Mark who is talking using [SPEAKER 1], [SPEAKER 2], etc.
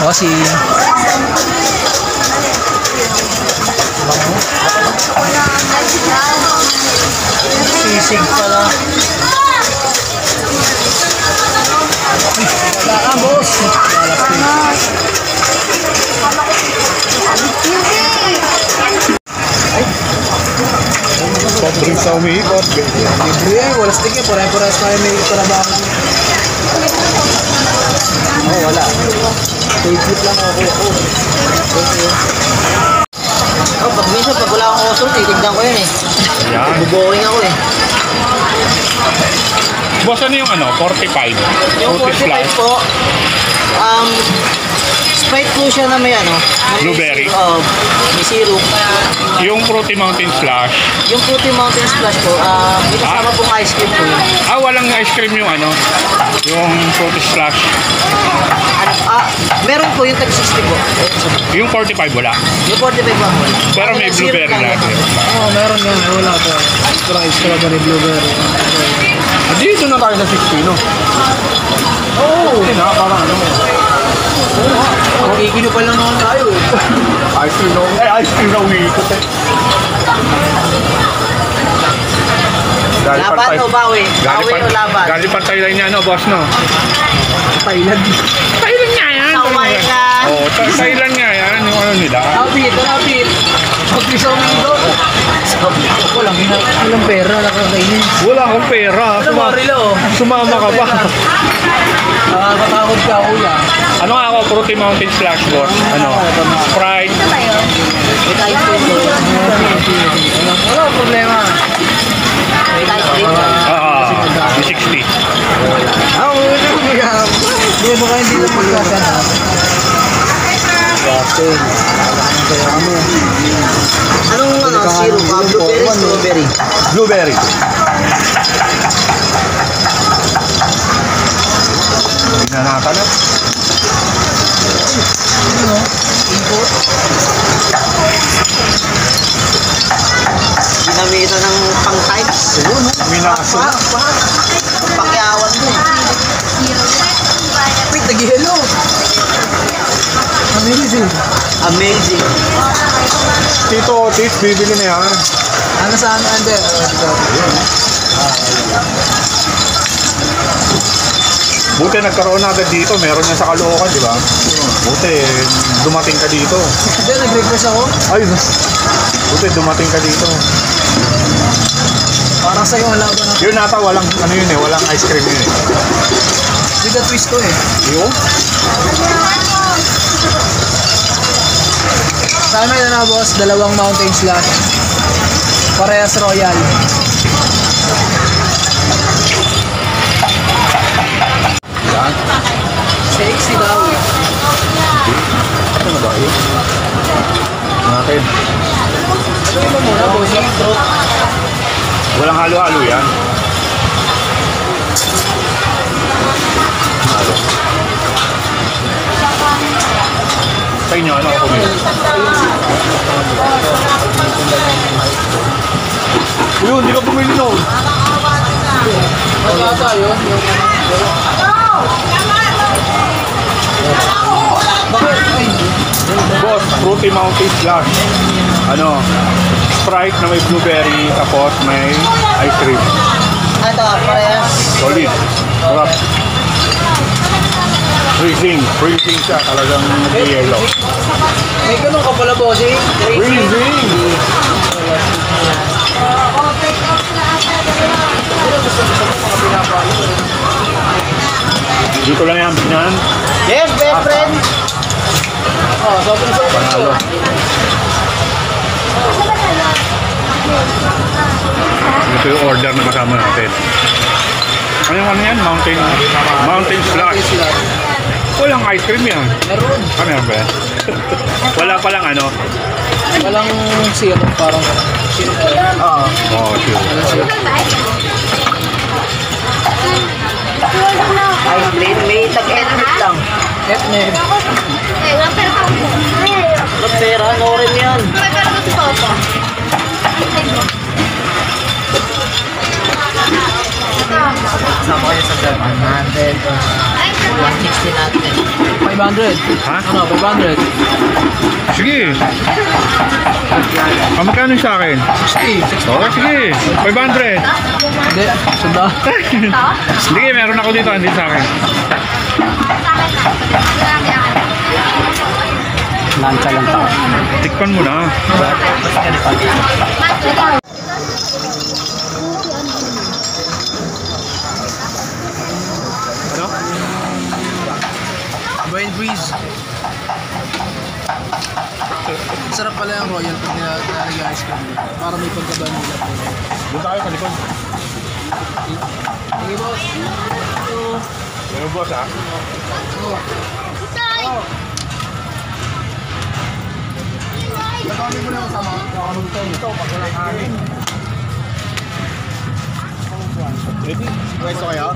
[SPEAKER 1] Kasi sisig pala. Wala ka, boss.
[SPEAKER 2] Soft drinks sa umiikot.
[SPEAKER 1] Libre eh, wala stick eh. Pare-pares tayo may trabaho. Oh, wala. Take lang ako. Oh, pag minsan pag wala akong oso, titignan ko yun eh.
[SPEAKER 2] Yan.
[SPEAKER 1] Buboring ako eh.
[SPEAKER 2] Boss, ano yung ano? 45?
[SPEAKER 1] Yung 45 po, Sprite po siya na may ano.
[SPEAKER 2] Blueberry?
[SPEAKER 1] May syrup.
[SPEAKER 2] Yung Fruity Mountain Splash?
[SPEAKER 1] Yung Fruity Mountain Splash po, may kasama pong ice cream po.
[SPEAKER 2] Walang ice cream yung ano? Yung Fruity Splash?
[SPEAKER 1] Meron po yung tag-60 po.
[SPEAKER 2] Yung 45 wala?
[SPEAKER 1] Yung 45 po wala.
[SPEAKER 2] Pero may blueberry lahat.
[SPEAKER 1] Meron yan. Wala po. Strawberry, blueberry.
[SPEAKER 2] Dito na tayo sa 60, no?
[SPEAKER 1] Oo.
[SPEAKER 2] Hindi na, parang ano.
[SPEAKER 1] Magigino pa lang naman tayo eh.
[SPEAKER 2] Ice cream na umiikot eh.
[SPEAKER 1] Laban o bawi? Bawi o laban?
[SPEAKER 2] Galing pa Thailand niya, no, boss, no?
[SPEAKER 1] Thailand.
[SPEAKER 2] Thailand nga yan.
[SPEAKER 1] Saway ka.
[SPEAKER 2] Oo, Thailand nga yan. Yung ano nila.
[SPEAKER 1] Lapit. Pag-isaw mo ito. Walang pera, nakakainin.
[SPEAKER 2] Wala akong pera. Sumama ka ba?
[SPEAKER 1] Nakakatakot ka, kuya.
[SPEAKER 2] Ano nga ako? Fruity Mountain Splash, boss. Ano? Sprite.
[SPEAKER 1] Wala problema.
[SPEAKER 2] Yung 60.
[SPEAKER 1] Hindi mo kayo hindi lang magkasan. Anong syrup? Blueberry, strawberry?
[SPEAKER 2] Blueberry. Tingnan natin na.
[SPEAKER 1] Ginamita ng pang-types.
[SPEAKER 2] Minaso.
[SPEAKER 1] Pakyawan mo. Wait, nag-hello. Amazing.
[SPEAKER 2] Tito Otis, bibili na yan.
[SPEAKER 1] Ano saan, Ander?
[SPEAKER 2] Buti nagkaroon agad dito, meron yan sa Caloocan, di ba? Buti, dumating ka dito.
[SPEAKER 1] Hindi, nag-request ako.
[SPEAKER 2] Ay, buti dumating ka dito.
[SPEAKER 1] Parang sa'yo, wala ba na?
[SPEAKER 2] Yun nata, walang, ano yun eh, walang ice cream yun eh.
[SPEAKER 1] With the twist ko eh.
[SPEAKER 2] Yun?
[SPEAKER 1] Saan may na boss? Dalawang mountain slash. Parehas royal.
[SPEAKER 2] Yan.
[SPEAKER 1] Sexy daw.
[SPEAKER 2] Ano ba yun? Natin.
[SPEAKER 1] Ano mo muna, boss?
[SPEAKER 2] Walang halo-halo yan. Halo. Sa inyo, ano ako kumili? Yun, hindi ka bumili noon.
[SPEAKER 1] Wala tayo.
[SPEAKER 2] Boss, Fruity Mountain Splash. Ano? Sprite na may blueberry, tapos may ice cream.
[SPEAKER 1] Ito, parehas.
[SPEAKER 2] Solid. Sarap. Freezing siya, talagang nag-yellow.
[SPEAKER 1] May ganun ka pala, bossing.
[SPEAKER 2] Freezing! Dito lang yan, Binan.
[SPEAKER 1] Yes, best friend. Sobrang
[SPEAKER 2] Panalo. Ito yung order na kasama natin. Ano yan? Mountain Splash. Walang ice cream yan.
[SPEAKER 1] Meron.
[SPEAKER 2] Meron ba yan? Wala palang ano?
[SPEAKER 1] Walang syrup, parang syrup.
[SPEAKER 2] Oo, sure.
[SPEAKER 1] Ay, may tag-edit lang. Etnet. Pera, no rin yan. Sama kayo sa 700.
[SPEAKER 3] 160 natin.
[SPEAKER 1] 500.
[SPEAKER 2] Ha?
[SPEAKER 1] Ano, 500.
[SPEAKER 2] Sige. Magkano yung sa akin?
[SPEAKER 1] 60.
[SPEAKER 2] Okay, sige. 500.
[SPEAKER 1] Hindi, sunda.
[SPEAKER 2] Sige, meron ako dito. Hindi sa akin.
[SPEAKER 3] Lancha lang to.
[SPEAKER 2] Tikpan mo na.
[SPEAKER 1] Ano? Wine freeze. Sarap pala yung royal pag nilalagay ice cream. Para may pagka-vanilla po.
[SPEAKER 2] Doon tayo sa likod.
[SPEAKER 1] Sige, boss.
[SPEAKER 2] Meron boss ha?
[SPEAKER 1] Nagkawin mo na yung sama. Ito, pag walang hangin.
[SPEAKER 2] Ready?
[SPEAKER 1] Pwesto kayo?